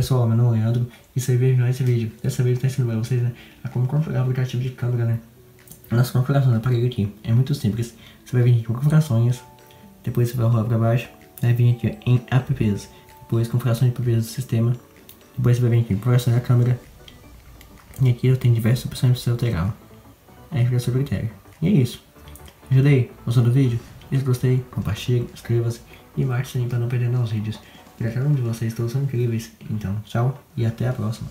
pessoal, meu nome é Leandro e você veio mais esse vídeo. Dessa vez eu estou ensinando para vocês, né, a como configurar o aplicativo de câmera, né. Nossa configuração do aparelho aqui é muito simples. Você vai vir aqui em configurações, depois você vai rolar para baixo, vai vir aqui em apps, depois configurações de apps do sistema, depois você vai vir aqui em configurações da câmera, e aqui eu tenho diversas opções para você alterar. Aí fica a seu critério. E é isso. Ajuda aí, gostou do vídeo? Deixe gostei, compartilhe, inscreva-se e marque o sininho para não perder novos vídeos. Cada um de vocês todos são incríveis. Então, tchau e até a próxima.